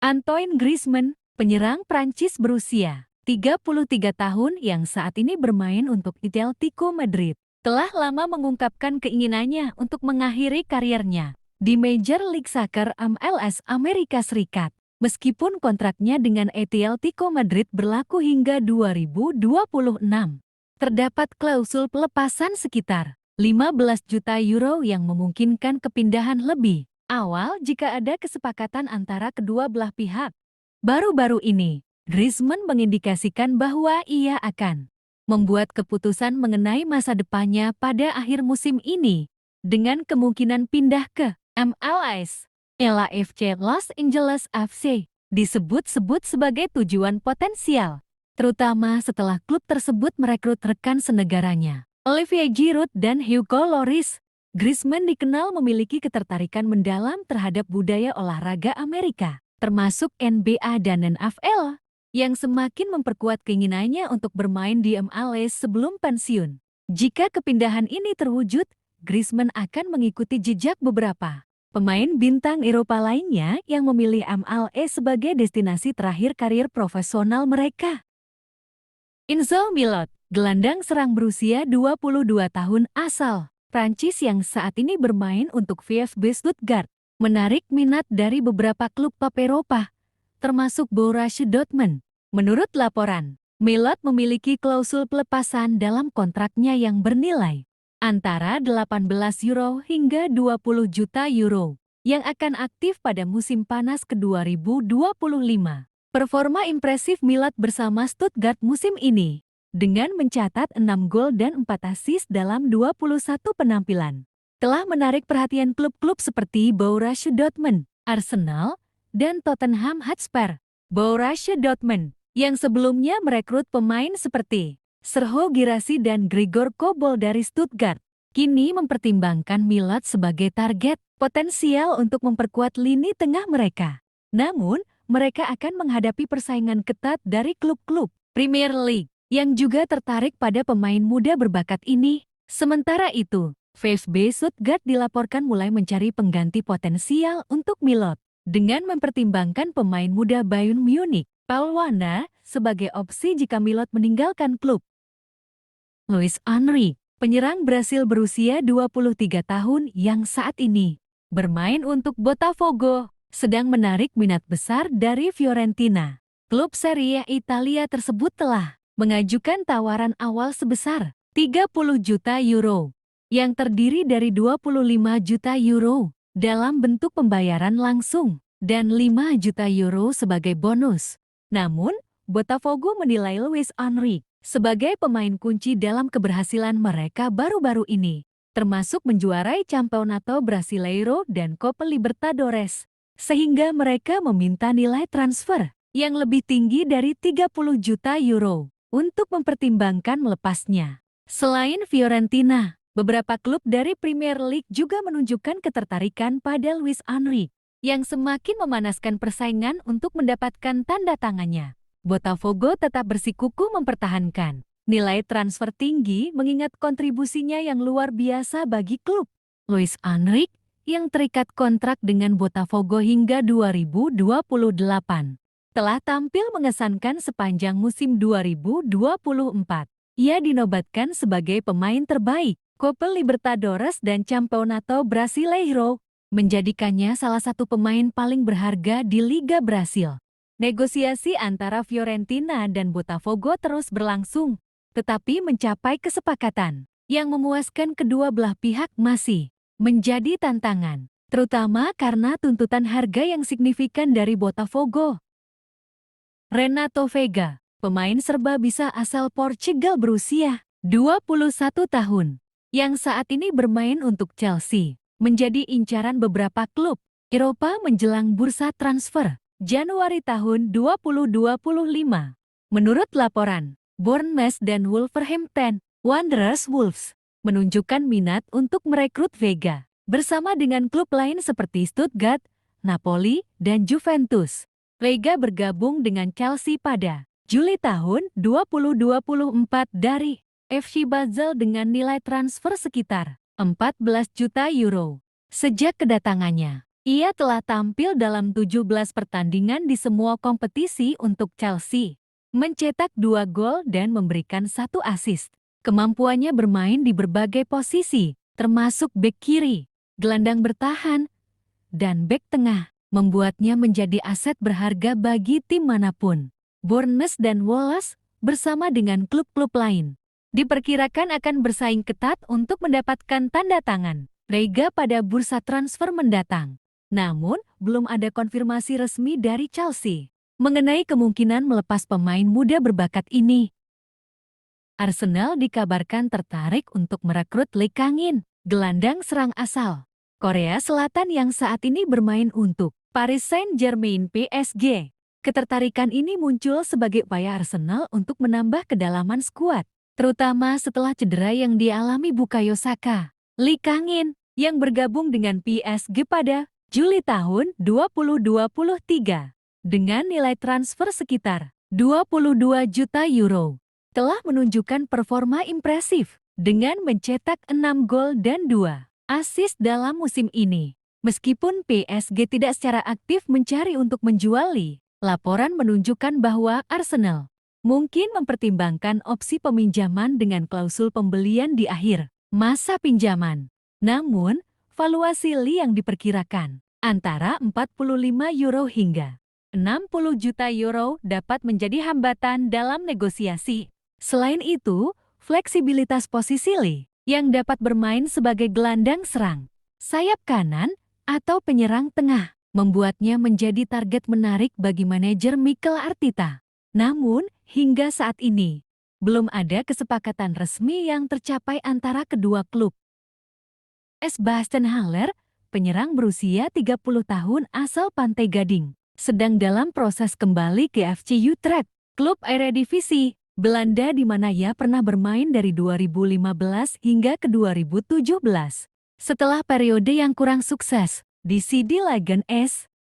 Antoine Griezmann, penyerang Prancis berusia 33 tahun yang saat ini bermain untuk Atletico Madrid, telah lama mengungkapkan keinginannya untuk mengakhiri karirnya di Major League Soccer (MLS) Amerika Serikat. Meskipun kontraknya dengan Atletico Madrid berlaku hingga 2026, terdapat klausul pelepasan sekitar 15 juta euro yang memungkinkan kepindahan lebih awal jika ada kesepakatan antara kedua belah pihak. Baru-baru ini, Griezmann mengindikasikan bahwa ia akan membuat keputusan mengenai masa depannya pada akhir musim ini, dengan kemungkinan pindah ke MLS. LAFC Los Angeles FC disebut-sebut sebagai tujuan potensial, terutama setelah klub tersebut merekrut rekan senegaranya, Olivier Giroud dan Hugo Lloris. Griezmann dikenal memiliki ketertarikan mendalam terhadap budaya olahraga Amerika, termasuk NBA dan NFL, yang semakin memperkuat keinginannya untuk bermain di MLS sebelum pensiun. Jika kepindahan ini terwujud, Griezmann akan mengikuti jejak beberapa pemain bintang Eropa lainnya yang memilih MLS sebagai destinasi terakhir karir profesional mereka. Enzo Milot, gelandang serang berusia 22 tahun asal Prancis yang saat ini bermain untuk VfB Stuttgart, menarik minat dari beberapa klub top Eropa, termasuk Borussia Dortmund. Menurut laporan, Milot memiliki klausul pelepasan dalam kontraknya yang bernilai antara 18 euro hingga 20 juta euro, yang akan aktif pada musim panas ke 2025. Performa impresif Milot bersama Stuttgart musim ini, dengan mencatat 6 gol dan 4 assist dalam 21 penampilan, telah menarik perhatian klub-klub seperti Borussia Dortmund, Arsenal, dan Tottenham Hotspur. Borussia Dortmund, yang sebelumnya merekrut pemain seperti Serhou Guirassy dan Gregor Kobel dari Stuttgart, kini mempertimbangkan Milot sebagai target potensial untuk memperkuat lini tengah mereka. Namun, mereka akan menghadapi persaingan ketat dari klub-klub Premier League yang juga tertarik pada pemain muda berbakat ini. Sementara itu, VfB Stuttgart dilaporkan mulai mencari pengganti potensial untuk Milot, dengan mempertimbangkan pemain muda Bayern Munich, Paul Wanda, sebagai opsi jika Milot meninggalkan klub. Luis Henry, penyerang Brasil berusia 23 tahun yang saat ini bermain untuk Botafogo, sedang menarik minat besar dari Fiorentina. Klub Serie A Italia tersebut telah mengajukan tawaran awal sebesar 30 juta euro, yang terdiri dari 25 juta euro dalam bentuk pembayaran langsung dan 5 juta euro sebagai bonus. Namun, Botafogo menilai Luis Henry sebagai pemain kunci dalam keberhasilan mereka baru-baru ini, termasuk menjuarai Campeonato Brasileiro dan Copa Libertadores, sehingga mereka meminta nilai transfer yang lebih tinggi dari 30 juta euro untuk mempertimbangkan melepasnya. Selain Fiorentina, beberapa klub dari Premier League juga menunjukkan ketertarikan pada Luis Henry, yang semakin memanaskan persaingan untuk mendapatkan tanda tangannya. Botafogo tetap bersikukuh mempertahankan nilai transfer tinggi mengingat kontribusinya yang luar biasa bagi klub. Luis Henry, yang terikat kontrak dengan Botafogo hingga 2028, telah tampil mengesankan sepanjang musim 2024. Ia dinobatkan sebagai pemain terbaik Copa Libertadores dan Campeonato Brasileiro, menjadikannya salah satu pemain paling berharga di Liga Brasil. Negosiasi antara Fiorentina dan Botafogo terus berlangsung, tetapi mencapai kesepakatan yang memuaskan kedua belah pihak masih menjadi tantangan, terutama karena tuntutan harga yang signifikan dari Botafogo. Renato Veiga, pemain serba bisa asal Portugal berusia 21 tahun, yang saat ini bermain untuk Chelsea, menjadi incaran beberapa klub Eropa menjelang bursa transfer Januari tahun 2025. Menurut laporan, Bournemouth dan Wolverhampton Wanderers menunjukkan minat untuk merekrut Veiga, bersama dengan klub lain seperti Stuttgart, Napoli, dan Juventus. Veiga bergabung dengan Chelsea pada Juli tahun 2024 dari FC Basel dengan nilai transfer sekitar 14 juta euro. Sejak kedatangannya, Ia telah tampil dalam 17 pertandingan di semua kompetisi untuk Chelsea, mencetak 2 gol dan memberikan 1 assist. Kemampuannya bermain di berbagai posisi, termasuk bek kiri, gelandang bertahan, dan bek tengah, membuatnya menjadi aset berharga bagi tim manapun. Bournemouth dan Wolves bersama dengan klub-klub lain diperkirakan akan bersaing ketat untuk mendapatkan tanda tangan Reiga pada bursa transfer mendatang. Namun, belum ada konfirmasi resmi dari Chelsea mengenai kemungkinan melepas pemain muda berbakat ini. Arsenal dikabarkan tertarik untuk merekrut Lee Kang-in, gelandang serang asal Korea Selatan yang saat ini bermain untuk Paris Saint-Germain PSG. Ketertarikan ini muncul sebagai upaya Arsenal untuk menambah kedalaman skuad, terutama setelah cedera yang dialami Bukayo Saka. Lee Kang-in, yang bergabung dengan PSG pada Juli tahun 2023, dengan nilai transfer sekitar 22 juta euro, telah menunjukkan performa impresif dengan mencetak 6 gol dan 2 assist dalam musim ini. Meskipun PSG tidak secara aktif mencari untuk menjual Lee, laporan menunjukkan bahwa Arsenal mungkin mempertimbangkan opsi peminjaman dengan klausul pembelian di akhir masa pinjaman. Namun, valuasi Lee yang diperkirakan antara 45 euro hingga 60 juta euro dapat menjadi hambatan dalam negosiasi. Selain itu, fleksibilitas posisi Lee yang dapat bermain sebagai gelandang serang, sayap kanan, atau penyerang tengah membuatnya menjadi target menarik bagi manajer Mikel Arteta. Namun, hingga saat ini, belum ada kesepakatan resmi yang tercapai antara kedua klub. Sebastian Haller, penyerang berusia 30 tahun asal Pantai Gading, sedang dalam proses kembali ke FC Utrecht, klub Eredivisie Belanda di mana ia pernah bermain dari 2015 hingga ke 2017. Setelah periode yang kurang sukses di CD Liga 1,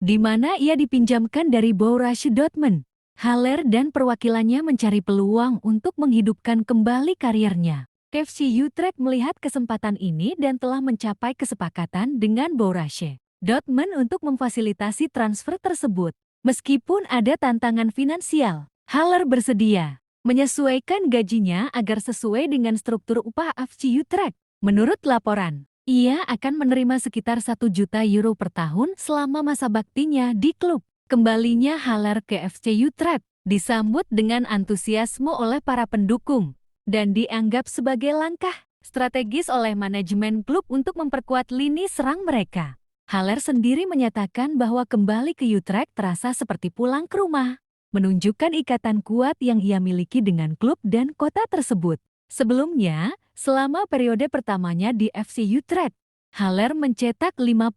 di mana ia dipinjamkan dari Borussia Dortmund, Haller dan perwakilannya mencari peluang untuk menghidupkan kembali karirnya. FC Utrecht melihat kesempatan ini dan telah mencapai kesepakatan dengan Borussia Dortmund untuk memfasilitasi transfer tersebut. Meskipun ada tantangan finansial, Haller bersedia menyesuaikan gajinya agar sesuai dengan struktur upah FC Utrecht. Menurut laporan, ia akan menerima sekitar 1 juta euro per tahun selama masa baktinya di klub. Kembalinya Haller ke FC Utrecht disambut dengan antusiasme oleh para pendukung dan dianggap sebagai langkah strategis oleh manajemen klub untuk memperkuat lini serang mereka. Haller sendiri menyatakan bahwa kembali ke Utrecht terasa seperti pulang ke rumah, menunjukkan ikatan kuat yang ia miliki dengan klub dan kota tersebut. Sebelumnya, selama periode pertamanya di FC Utrecht, Haller mencetak 51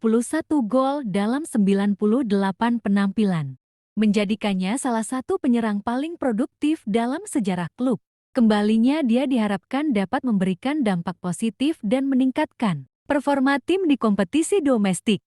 gol dalam 98 penampilan, menjadikannya salah satu penyerang paling produktif dalam sejarah klub. Kembalinya dia diharapkan dapat memberikan dampak positif dan meningkatkan performa tim di kompetisi domestik.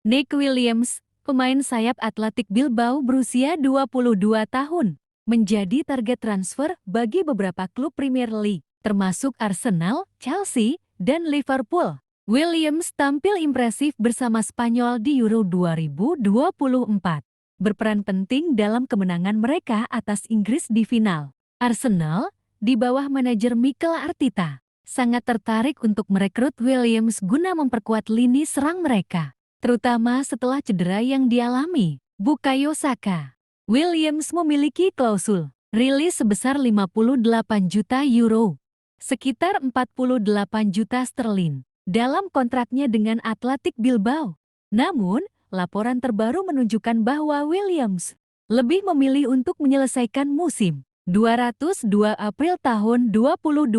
Nick Williams, pemain sayap Athletic Bilbao berusia 22 tahun, menjadi target transfer bagi beberapa klub Premier League, termasuk Arsenal, Chelsea, dan Liverpool. Williams tampil impresif bersama Spanyol di Euro 2024, berperan penting dalam kemenangan mereka atas Inggris di final. Arsenal, di bawah manajer Mikel Arteta, sangat tertarik untuk merekrut Williams guna memperkuat lini serang mereka, terutama setelah cedera yang dialami Bukayo Saka. Williams memiliki klausul rilis sebesar 58 juta euro, sekitar 48 juta sterlin, dalam kontraknya dengan Athletic Bilbao. Namun, laporan terbaru menunjukkan bahwa Williams lebih memilih untuk menyelesaikan musim 202 April tahun 2025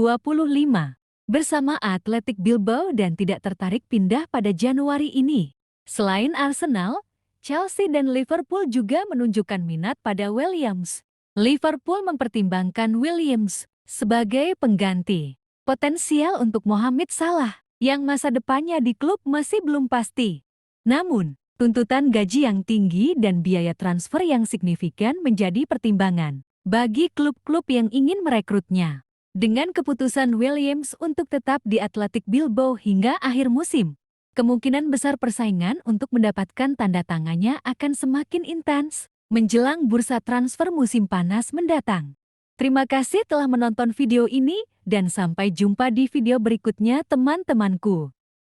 bersama Athletic Bilbao dan tidak tertarik pindah pada Januari ini. Selain Arsenal, Chelsea dan Liverpool juga menunjukkan minat pada Williams. Liverpool mempertimbangkan Williams sebagai pengganti potensial untuk Mohamed Salah, yang masa depannya di klub masih belum pasti. Namun, tuntutan gaji yang tinggi dan biaya transfer yang signifikan menjadi pertimbangan bagi klub-klub yang ingin merekrutnya. Dengan keputusan Williams untuk tetap di Athletic Bilbao hingga akhir musim, Kemungkinan besar persaingan untuk mendapatkan tanda tangannya akan semakin intens menjelang bursa transfer musim panas mendatang. Terima kasih telah menonton video ini dan sampai jumpa di video berikutnya teman-temanku.